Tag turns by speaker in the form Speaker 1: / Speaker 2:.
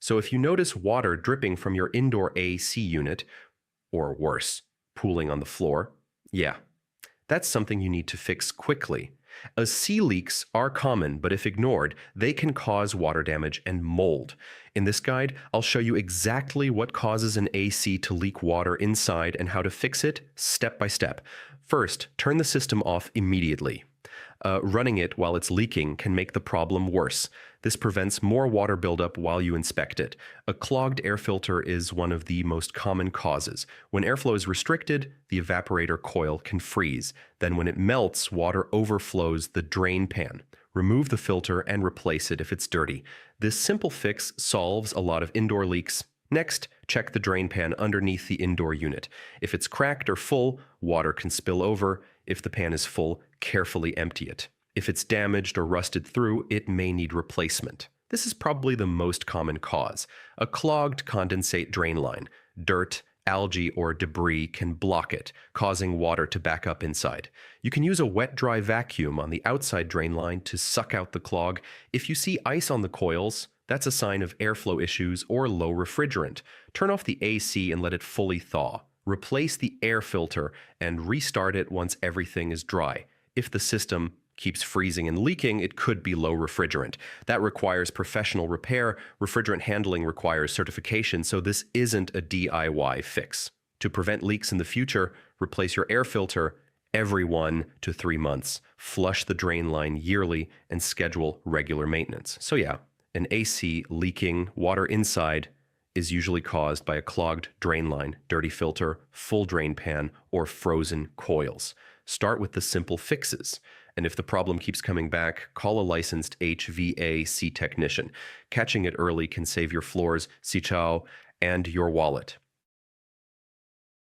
Speaker 1: So if you notice water dripping from your indoor AC unit, or worse, pooling on the floor, yeah, that's something you need to fix quickly. As sea leaks are common, but if ignored, they can cause water damage and mold. In this guide, I'll show you exactly what causes an AC to leak water inside and how to fix it step by step. First, turn the system off immediately. Running it while it's leaking can make the problem worse. This prevents more water buildup while you inspect it. A clogged air filter is one of the most common causes. When airflow is restricted, the evaporator coil can freeze. Then when it melts, water overflows the drain pan. Remove the filter and replace it if it's dirty. This simple fix solves a lot of indoor leaks. Next, check the drain pan underneath the indoor unit. If it's cracked or full, water can spill over. If the pan is full, carefully empty it. If it's damaged or rusted through, it may need replacement. This is probably the most common cause. A clogged condensate drain line. Dirt, algae, or debris can block it, causing water to back up inside. You can use a wet-dry vacuum on the outside drain line to suck out the clog. If you see ice on the coils, that's a sign of airflow issues or low refrigerant. Turn off the AC and let it fully thaw. Replace the air filter and restart it once everything is dry. If the system keeps freezing and leaking, it could be low refrigerant. That requires professional repair. Refrigerant handling requires certification, so this isn't a DIY fix. To prevent leaks in the future, replace your air filter every 1 to 3 months. Flush the drain line yearly and schedule regular maintenance. So yeah, an AC leaking water inside is usually caused by a clogged drain line, dirty filter, full drain pan, or frozen coils. Start with the simple fixes. And if the problem keeps coming back, call a licensed HVAC technician. Catching it early can save your floors, and your wallet.